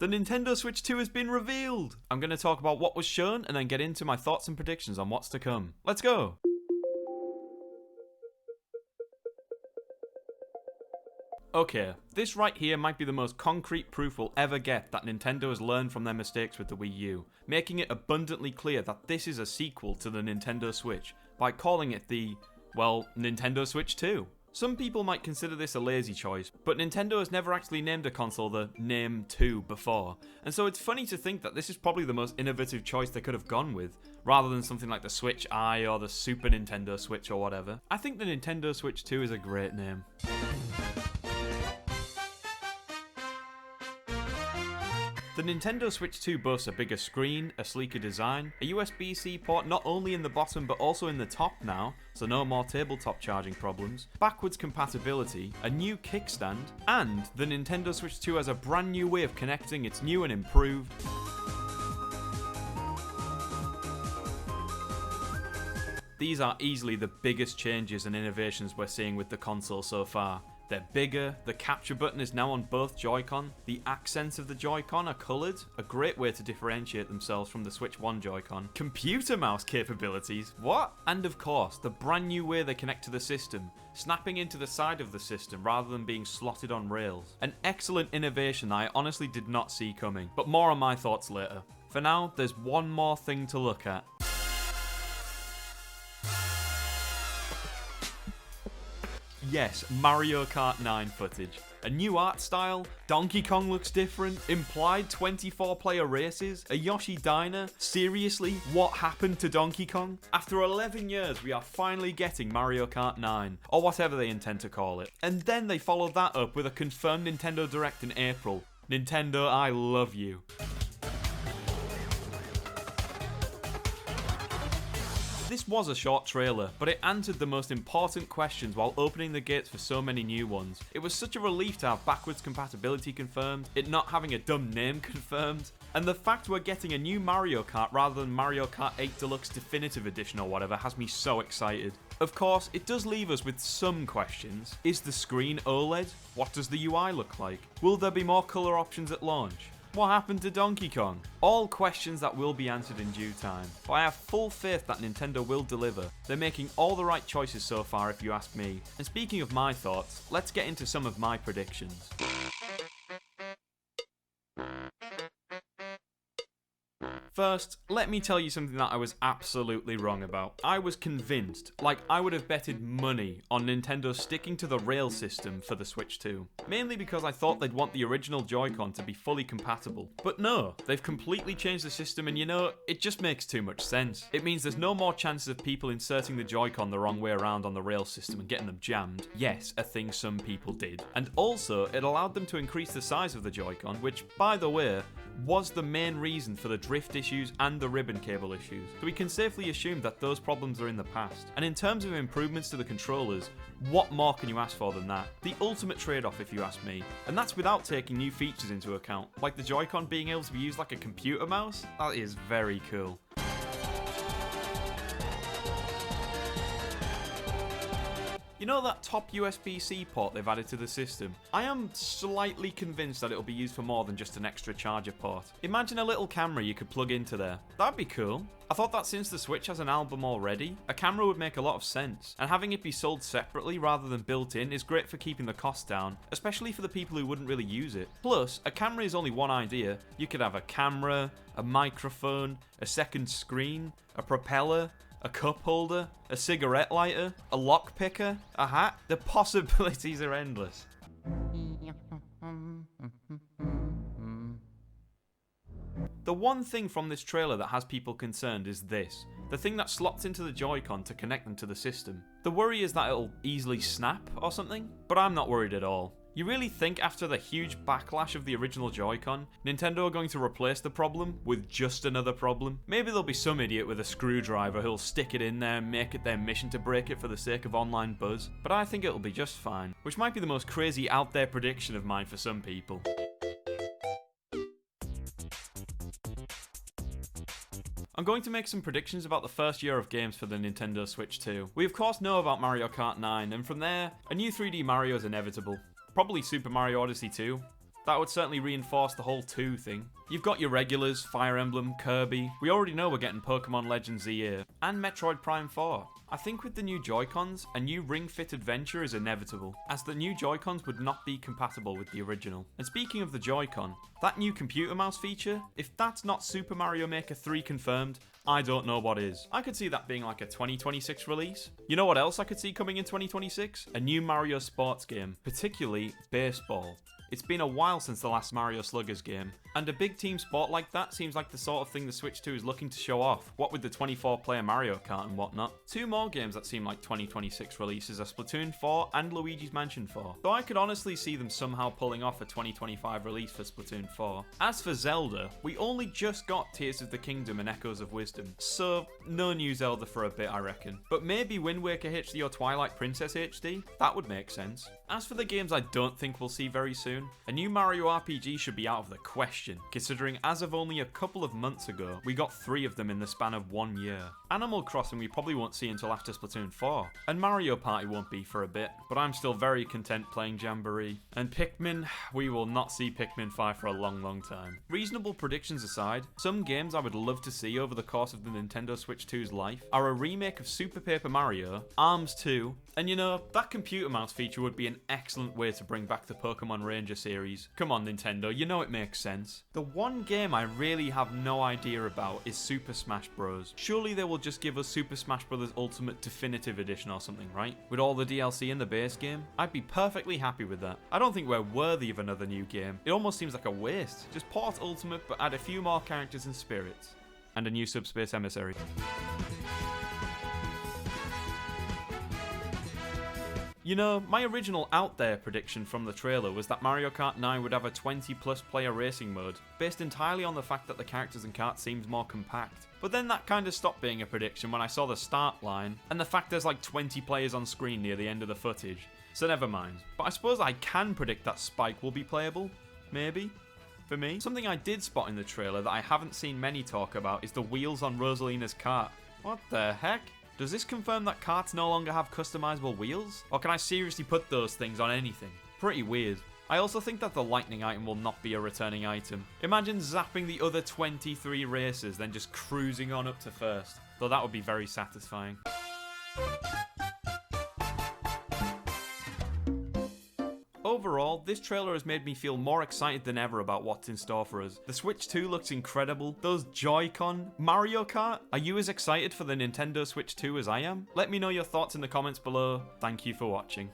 The Nintendo Switch 2 has been revealed! I'm going to talk about what was shown and then get into my thoughts and predictions on what's to come. Let's go! Okay, this right here might be the most concrete proof we'll ever get that Nintendo has learned from their mistakes with the Wii U, making it abundantly clear that this is a sequel to the Nintendo Switch, by calling it the, well, Nintendo Switch 2. Some people might consider this a lazy choice, but Nintendo has never actually named a console the name 2 before, and so it's funny to think that this is probably the most innovative choice they could have gone with, rather than something like the Switch I or the Super Nintendo Switch or whatever. I think the Nintendo Switch 2 is a great name. The Nintendo Switch 2 boasts a bigger screen, a sleeker design, a USB-C port not only in the bottom but also in the top now, so no more tabletop charging problems, backwards compatibility, a new kickstand, and the Nintendo Switch 2 has a brand new way of connecting its new and improved These are easily the biggest changes and innovations we're seeing with the console so far. They're bigger, the capture button is now on both Joy-Con, the accents of the Joy-Con are coloured, a great way to differentiate themselves from the Switch 1 Joy-Con. Computer mouse capabilities? What? And of course, the brand new way they connect to the system, snapping into the side of the system rather than being slotted on rails. An excellent innovation that I honestly did not see coming, but more on my thoughts later. For now, there's one more thing to look at. Yes, Mario Kart 9 footage. A new art style, Donkey Kong looks different, implied 24-player races, a Yoshi diner. Seriously, what happened to Donkey Kong? After 11 years, we are finally getting Mario Kart 9, or whatever they intend to call it. And then they followed that up with a confirmed Nintendo Direct in April. Nintendo, I love you. This was a short trailer, but it answered the most important questions while opening the gates for so many new ones. It was such a relief to have backwards compatibility confirmed, it not having a dumb name confirmed, and the fact we're getting a new Mario Kart rather than Mario Kart 8 Deluxe Definitive Edition or whatever has me so excited. Of course, it does leave us with some questions. Is the screen OLED? What does the UI look like? Will there be more colour options at launch? What happened to Donkey Kong? All questions that will be answered in due time. But I have full faith that Nintendo will deliver. They're making all the right choices so far if you ask me. And speaking of my thoughts, let's get into some of my predictions. First, let me tell you something that I was absolutely wrong about. I was convinced, like I would have betted money, on Nintendo sticking to the rail system for the Switch 2. Mainly because I thought they'd want the original Joy-Con to be fully compatible. But no, they've completely changed the system and you know, it just makes too much sense. It means there's no more chances of people inserting the Joy-Con the wrong way around on the rail system and getting them jammed. Yes, a thing some people did. And also, it allowed them to increase the size of the Joy-Con, which, by the way, was the main reason for the drift issues and the ribbon cable issues. So we can safely assume that those problems are in the past. And in terms of improvements to the controllers, what more can you ask for than that? The ultimate trade-off if you ask me. And that's without taking new features into account, like the Joy-Con being able to be used like a computer mouse. That is very cool. You know that top USB-C port they've added to the system? I am slightly convinced that it'll be used for more than just an extra charger port. Imagine a little camera you could plug into there. That'd be cool. I thought that since the Switch has an album already, a camera would make a lot of sense, and having it be sold separately rather than built in is great for keeping the cost down, especially for the people who wouldn't really use it. Plus, a camera is only one idea. You could have a camera, a microphone, a second screen, a propeller, a cup holder, a cigarette lighter, a lock picker, a hat. The possibilities are endless. The one thing from this trailer that has people concerned is this. The thing that slots into the Joy-Con to connect them to the system. The worry is that it'll easily snap or something, but I'm not worried at all. You really think after the huge backlash of the original Joy-Con, Nintendo are going to replace the problem with just another problem? Maybe there'll be some idiot with a screwdriver who'll stick it in there and make it their mission to break it for the sake of online buzz, but I think it'll be just fine, which might be the most crazy out there prediction of mine for some people. I'm going to make some predictions about the first year of games for the Nintendo Switch 2. We of course know about Mario Kart 9, and from there, a new 3D Mario is inevitable. Probably Super Mario Odyssey 2. That would certainly reinforce the whole 2 thing. You've got your regulars, Fire Emblem, Kirby. We already know we're getting Pokemon Legends EA, and Metroid Prime 4. I think with the new Joy-Cons, a new Ring Fit adventure is inevitable, as the new Joy-Cons would not be compatible with the original. And speaking of the Joy-Con, that new computer mouse feature, if that's not Super Mario Maker 3 confirmed, I don't know what is. I could see that being like a 2026 release. You know what else I could see coming in 2026? A new Mario sports game, particularly baseball. It's been a while since the last Mario Sluggers game, and a big team sport like that seems like the sort of thing the Switch 2 is looking to show off, what with the 24-player Mario Kart and whatnot. 2 more games that seem like 2026 releases are Splatoon 4 and Luigi's Mansion 4, though I could honestly see them somehow pulling off a 2025 release for Splatoon 4. As for Zelda, we only just got Tears of the Kingdom and Echoes of Wisdom, so no new Zelda for a bit I reckon. But maybe Wind Waker HD or Twilight Princess HD? That would make sense. As for the games I don't think we'll see very soon, a new Mario RPG should be out of the question, considering as of only a couple of months ago, we got 3 of them in the span of 1 year. Animal Crossing we probably won't see until after Splatoon 4, and Mario Party won't be for a bit, but I'm still very content playing Jamboree. And Pikmin, we will not see Pikmin 5 for a long time. Reasonable predictions aside, some games I would love to see over the course of the Nintendo Switch 2's life are a remake of Super Paper Mario, ARMS 2, and you know, that computer mouse feature would be an excellent way to bring back the Pokemon Ranger series. Come on Nintendo, you know it makes sense. The one game I really have no idea about is Super Smash Bros. Surely they will just give us Super Smash Bros. Ultimate Definitive Edition or something, right? With all the DLC in the base game? I'd be perfectly happy with that. I don't think we're worthy of another new game. It almost seems like a waste. Just port Ultimate but add a few more characters and spirits. And a new Subspace Emissary. You know, my original out there prediction from the trailer was that Mario Kart 9 would have a 20+ player racing mode, based entirely on the fact that the characters and kart seemed more compact. But then that kind of stopped being a prediction when I saw the start line, and the fact there's like 20 players on screen near the end of the footage. So never mind. But I suppose I can predict that Spike will be playable? Maybe? For me? Something I did spot in the trailer that I haven't seen many talk about is the wheels on Rosalina's kart. What the heck? Does this confirm that karts no longer have customizable wheels? Or can I seriously put those things on anything? Pretty weird. I also think that the lightning item will not be a returning item. Imagine zapping the other 23 racers, then just cruising on up to first. Though that would be very satisfying. Overall, this trailer has made me feel more excited than ever about what's in store for us. The Switch 2 looks incredible. Those Joy-Con, Mario Kart. Are you as excited for the Nintendo Switch 2 as I am? Let me know your thoughts in the comments below. Thank you for watching.